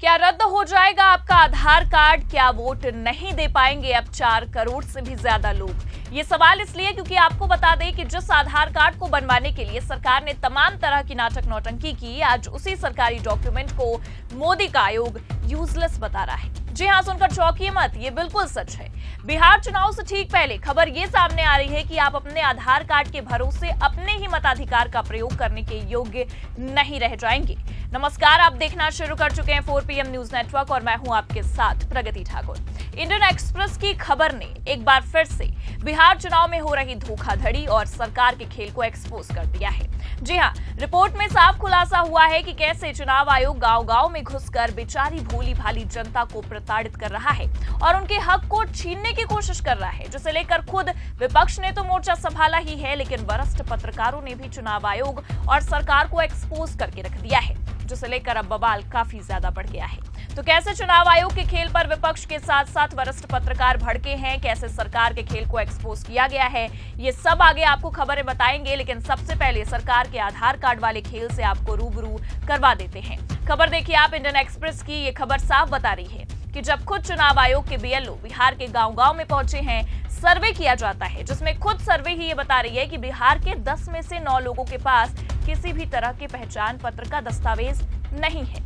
क्या रद्द हो जाएगा आपका आधार कार्ड? क्या वोट नहीं दे पाएंगे अब 4 करोड़ से भी ज्यादा लोग? ये सवाल इसलिए क्योंकि आपको बता दें कि जिस आधार कार्ड को बनवाने के लिए सरकार ने तमाम तरह की नाटक नौटंकी की, आज उसी सरकारी डॉक्यूमेंट को मोदी का आयोग यूजलेस बता रहा है। जी हां, सुनकर चौंकिए मत, ये बिल्कुल सच है। बिहार चुनाव से ठीक पहले खबर ये सामने आ रही है कि आप अपने आधार कार्ड के भरोसे अपने ही मताधिकार का प्रयोग करने के योग्य नहीं रह जाएंगे। नमस्कार, आप देखना शुरू कर चुके हैं 4 PM न्यूज नेटवर्क और मैं हूं आपके साथ प्रगति ठाकुर। इंडियन एक्सप्रेस की खबर ने एक बार फिर से बिहार चुनाव में हो रही धोखाधड़ी और सरकार के खेल को एक्सपोज कर दिया है। जी हां, रिपोर्ट में साफ खुलासा हुआ है कि कैसे चुनाव आयोग गांव-गांव में घुसकर बेचारी भोली भाली जनता को प्रताड़ित कर रहा है और उनके हक को छीनने की कोशिश कर रहा है, जिसे लेकर खुद विपक्ष ने तो मोर्चा संभाला ही है, लेकिन वरिष्ठ पत्रकारों ने भी चुनाव आयोग और सरकार को एक्सपोज करके रख दिया है, जिसे लेकर अब बवाल काफी ज्यादा बढ़ गया है। तो कैसे चुनाव आयोग के खेल पर विपक्ष के साथ साथ वरिष्ठ पत्रकार भड़के हैं, कैसे सरकार के खेल को एक्सपोज किया गया है, ये सब आगे आपको खबरें बताएंगे। लेकिन सबसे पहले सरकार के आधार कार्ड वाले खेल से आपको रूबरू करवा देते हैं। खबर देखिए आप, इंडियन एक्सप्रेस की ये खबर साफ बता रही है कि जब खुद चुनाव आयोग के BLO बिहार के गांव-गांव में पहुंचे हैं, सर्वे किया जाता है, जिसमें खुद सर्वे ही ये बता रही है कि बिहार के 10 में से 9 लोगों के पास किसी भी तरह के पहचान पत्र का दस्तावेज नहीं है,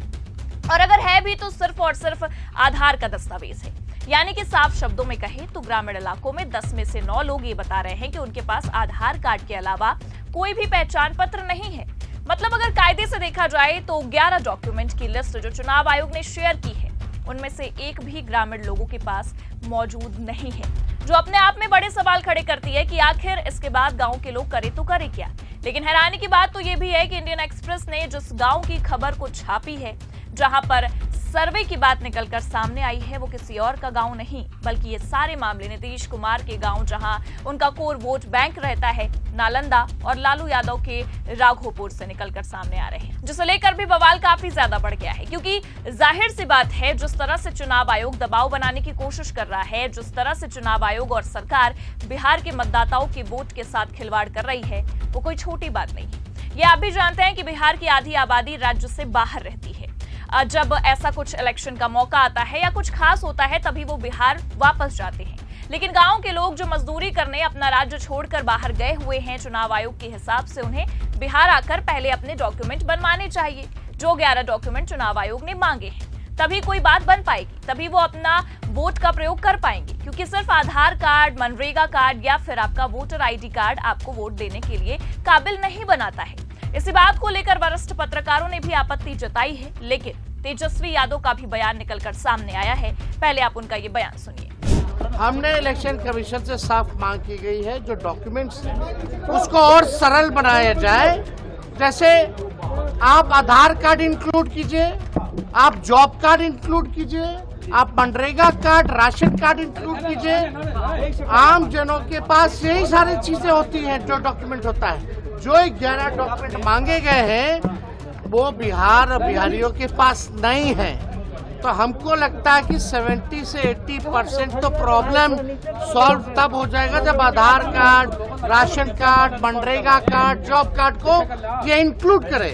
और अगर है भी तो सिर्फ और सिर्फ आधार का दस्तावेज है। यानी कि साफ शब्दों में कहें तो ग्रामीण इलाकों में 10 में से 9 लोग ये बता रहे हैं कि उनके पास आधार कार्ड के अलावा कोई भी पहचान पत्र नहीं है। मतलब अगर कायदे से देखा जाए तो 11 डॉक्यूमेंट की लिस्ट जो चुनाव आयोग ने शेयर की है, उनमें से एक भी ग्रामीण लोगों के पास मौजूद नहीं है, जो अपने आप में बड़े सवाल खड़े करती है कि आखिर इसके बाद गांव के लोग करे तो करे क्या। लेकिन हैरानी की बात तो ये भी है कि इंडियन एक्सप्रेस ने जिस गांव की खबर को छापी है, जहां पर सर्वे की बात निकलकर सामने आई है, वो किसी और का गांव नहीं, बल्कि ये सारे मामले नीतीश कुमार के गांव, जहां उनका कोर वोट बैंक रहता है, नालंदा और लालू यादव के राघोपुर से निकलकर सामने आ रहे हैं, जिसे लेकर भी बवाल काफी ज्यादा बढ़ गया है। क्योंकि जाहिर सी बात है, जिस तरह से चुनाव आयोग दबाव बनाने की कोशिश कर रहा है, जिस तरह से चुनाव आयोग और सरकार बिहार के मतदाताओं के वोट के साथ खिलवाड़ कर रही है, वो कोई छोटी बात नहीं है। ये आप भी जानते हैं कि बिहार की आधी आबादी राज्य से बाहर रहती है। जब ऐसा कुछ इलेक्शन का मौका आता है या कुछ खास होता है, तभी वो बिहार वापस जाते हैं। लेकिन गांव के लोग जो मजदूरी करने अपना राज्य छोड़कर बाहर गए हुए हैं, चुनाव आयोग के हिसाब से उन्हें बिहार आकर पहले अपने डॉक्यूमेंट बनवाने चाहिए, जो 11 डॉक्यूमेंट चुनाव आयोग ने मांगे हैं। तभी कोई बात बन पाएगी, तभी वो अपना वोट का प्रयोग कर पाएंगे, क्योंकि सिर्फ आधार कार्ड, मनरेगा कार्ड या फिर आपका वोटर ID कार्ड आपको वोट देने के लिए काबिल नहीं बनाता है। इसी बात को लेकर वरिष्ठ पत्रकारों ने भी आपत्ति जताई है, लेकिन तेजस्वी यादव का भी बयान निकलकर सामने आया है। पहले आप उनका ये बयान सुनिए। हमने इलेक्शन कमीशन से साफ मांग की गई है, जो डॉक्यूमेंट्स उसको और सरल बनाया जाए। जैसे आप आधार कार्ड इंक्लूड कीजिए, आप जॉब कार्ड इंक्लूड कीजिए, आप MNREGA card, ration card include कीजिए। आम जनों के पास यही सारी चीजें होती हैं जो डॉक्यूमेंट होता है। जो 11 डॉक्यूमेंट मांगे गए हैं वो बिहार और बिहारियों के पास नहीं है। तो हमको लगता है कि 70 से 80% तो प्रॉब्लम सॉल्व तब हो जाएगा जब आधार कार्ड, राशन कार्ड, मनरेगा कार्ड, जॉब कार्ड को ये इंक्लूड करे।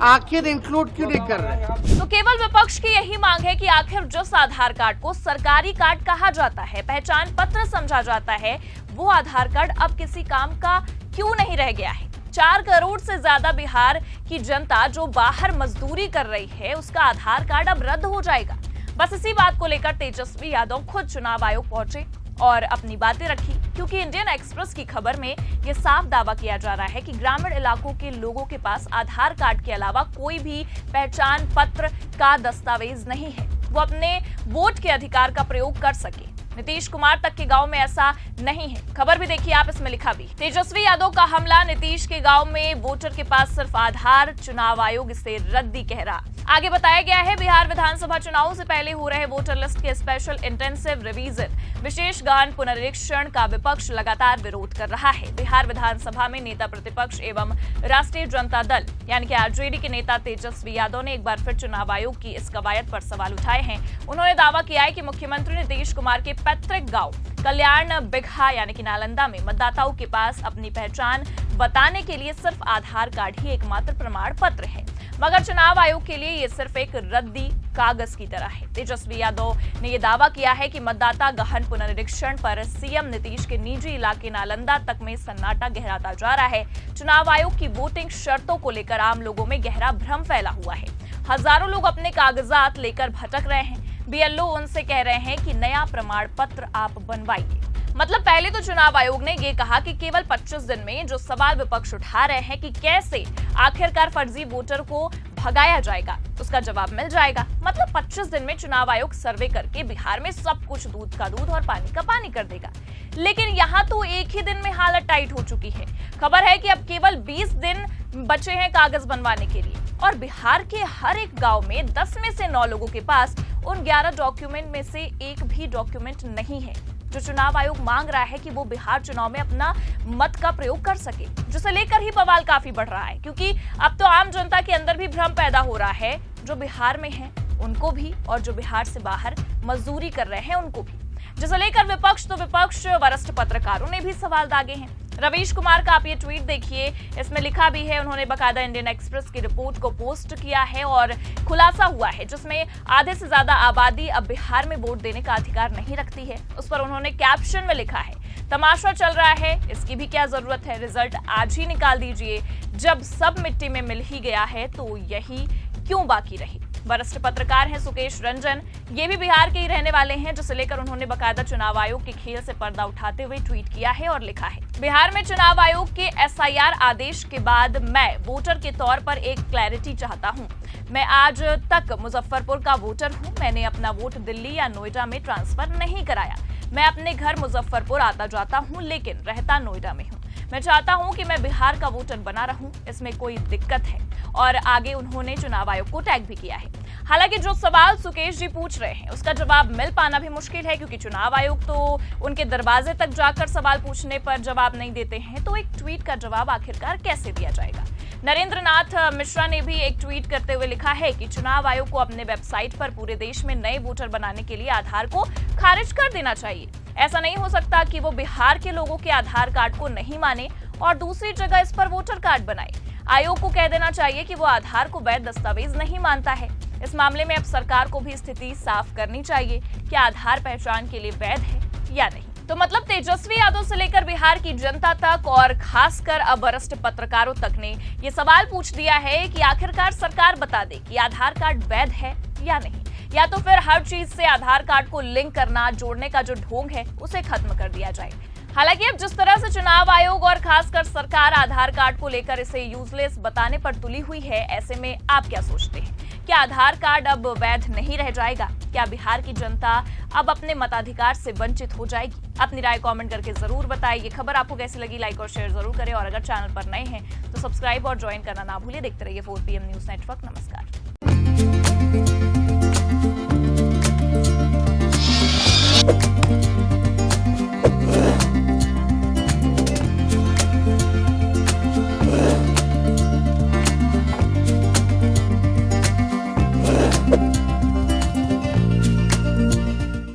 आखिर इंक्लूड क्यों नहीं कर रहे? तो केवल विपक्ष की यही मांग है कि आखिर जिस आधार कार्ड को सरकारी कार्ड कहा जाता है, पहचान पत्र समझा जाता है, वो आधार कार्ड अब किसी काम का क्यों नहीं रह गया है। 4 करोड़ से ज्यादा बिहार की जनता जो बाहर मजदूरी कर रही है, उसका आधार कार्ड अब रद्द हो जाएगा। बस इसी बात को लेकर तेजस्वी यादव खुद चुनाव आयोग पहुंचे और अपनी बातें रखी, क्योंकि इंडियन एक्सप्रेस की खबर में यह साफ दावा किया जा रहा है कि ग्रामीण इलाकों के लोगों के पास आधार कार्ड के अलावा कोई भी पहचान पत्र का दस्तावेज नहीं है, वो अपने वोट के अधिकार का प्रयोग कर सके। नीतीश कुमार तक के गांव में ऐसा नहीं है। खबर भी देखिए आप, इसमें लिखा भी, तेजस्वी यादव का हमला, नीतीश के गांव में वोटर के पास सिर्फ आधार, चुनाव आयोग इसे रद्दी कह रहा। आगे बताया गया है, बिहार विधानसभा चुनाव से पहले हो रहे वोटर लिस्ट के स्पेशल इंटेंसिव रिवीजन, विशेष गहन पुनरीक्षण का विपक्ष लगातार विरोध कर रहा है। बिहार विधानसभा में नेता प्रतिपक्ष एवं राष्ट्रीय जनता दल यानी कि RJD के नेता तेजस्वी यादव ने एक बार फिर चुनाव आयोग की इस कवायद पर सवाल उठाए हैं। उन्होंने दावा किया है कि मुख्यमंत्री नीतीश कुमार के पैतृक गांव कल्याण बिघा यानी कि नालंदा में मतदाताओं के पास अपनी पहचान बताने के लिए सिर्फ आधार कार्ड ही एकमात्र प्रमाण पत्र है, मगर चुनाव आयोग के लिए ये सिर्फ एक रद्दी कागज की तरह है। तेजस्वी यादव ने यह दावा किया है कि मतदाता गहन पुनरीक्षण पर सीएम नीतीश के निजी इलाके नालंदा तक में सन्नाटा गहराता जा रहा है। चुनाव आयोग की वोटिंग शर्तों को लेकर आम लोगों में गहरा भ्रम फैला हुआ है। हजारों लोग अपने कागजात लेकर भटक रहे हैं। बीएलओ उनसे कह रहे हैं कि नया प्रमाण पत्र आप बनवाइए। मतलब पहले तो चुनाव आयोग ने ये कहा कि केवल 25 दिन में जो सवाल विपक्ष उठा रहे हैं कि कैसे आखिरकार फर्जी वोटर को भगाया जाएगा, उसका जवाब मिल जाएगा। मतलब 25 दिन में चुनाव आयोग सर्वे करके बिहार में सब कुछ दूध का दूध और पानी का पानी कर देगा। लेकिन यहाँ तो एक ही दिन में हालत टाइट हो चुकी है। खबर है कि अब केवल 20 दिन बचे हैं कागज बनवाने के लिए और बिहार के हर एक गांव में 10 में से 9 लोगों के पास उन 11 डॉक्यूमेंट में से एक भी डॉक्यूमेंट नहीं है जो चुनाव आयोग मांग रहा है कि वो बिहार चुनाव में अपना मत का प्रयोग कर सके, जिसे लेकर ही बवाल काफी बढ़ रहा है। क्योंकि अब तो आम जनता के अंदर भी भ्रम पैदा हो रहा है, जो बिहार में है उनको भी और जो बिहार से बाहर मजदूरी कर रहे हैं उनको भी। जिसे लेकर विपक्ष तो विपक्ष, वरिष्ठ पत्रकारों ने भी सवाल दागे हैं। रवीश कुमार का आप ये ट्वीट देखिए, इसमें लिखा भी है, उन्होंने बकायदा इंडियन एक्सप्रेस की रिपोर्ट को पोस्ट किया है और खुलासा हुआ है जिसमें आधे से ज्यादा आबादी अब बिहार में वोट देने का अधिकार नहीं रखती है। उस पर उन्होंने कैप्शन में लिखा है, तमाशा चल रहा है, इसकी भी क्या जरूरत है, रिजल्ट आज ही निकाल दीजिए। जब सब मिट्टी में मिल ही गया है तो यही क्यों बाकी रही। वरिष्ठ पत्रकार हैं सुकेश रंजन, ये भी बिहार के ही रहने वाले हैं, जिसे लेकर उन्होंने बकायदा चुनाव आयोग के खेल से पर्दा उठाते हुए ट्वीट किया है और लिखा है, बिहार में चुनाव आयोग के एसआईआर आदेश के बाद मैं वोटर के तौर पर एक क्लैरिटी चाहता हूं। मैं आज तक मुजफ्फरपुर का वोटर हूं। मैंने अपना वोट दिल्ली या नोएडा में ट्रांसफर नहीं कराया। मैं अपने घर मुजफ्फरपुर आता जाता हूं लेकिन रहता नोएडा में हूं। मैं चाहता हूं कि मैं बिहार का वोटर बना रहूं, इसमें कोई दिक्कत है। और आगे उन्होंने चुनाव आयोग को टैग भी किया है। हालांकि जो सवाल सुकेश जी पूछ रहे हैं उसका जवाब मिल पाना भी मुश्किल है, क्योंकि चुनाव आयोग तो उनके दरवाजे तक जाकर सवाल पूछने पर जवाब नहीं देते हैं, तो एक ट्वीट का जवाब आखिरकार कैसे दिया जाएगा। नरेंद्र नाथ मिश्रा ने भी एक ट्वीट करते हुए लिखा है कि चुनाव आयोग को अपने वेबसाइट पर पूरे देश में नए वोटर बनाने के लिए आधार को खारिज कर देना चाहिए। ऐसा नहीं हो सकता कि वो बिहार के लोगों के आधार कार्ड को नहीं माने और दूसरी जगह इस पर वोटर कार्ड बनाए। आयोग को कह देना चाहिए कि वो आधार को वैध दस्तावेज नहीं मानता है। इस मामले में अब सरकार को भी स्थिति साफ करनी चाहिए कि आधार पहचान के लिए वैध है या नहीं। तो मतलब तेजस्वी यादव से लेकर बिहार की जनता तक और खासकर अब वरिष्ठ पत्रकारों तक ने ये सवाल पूछ दिया है कि आखिरकार सरकार बता दे कि आधार कार्ड वैध है या नहीं, या तो फिर हर चीज से आधार कार्ड को लिंक करना, जोड़ने का जो ढोंग है उसे खत्म कर दिया जाए। हालांकि अब जिस तरह से चुनाव आयोग और खासकर सरकार आधार कार्ड को लेकर इसे यूजलेस बताने पर तुली हुई है, ऐसे में आप क्या सोचते हैं? क्या आधार कार्ड अब वैध नहीं रह जाएगा? क्या बिहार की जनता अब अपने मताधिकार से वंचित हो जाएगी? अपनी राय कमेंट करके जरूर बताइए। खबर आपको कैसी लगी, लाइक और शेयर जरूर करें और अगर चैनल पर नए हैं तो सब्सक्राइब और ज्वाइन करना ना भूलिए। देखते रहिए 4 PM न्यूज नेटवर्क। नमस्कार।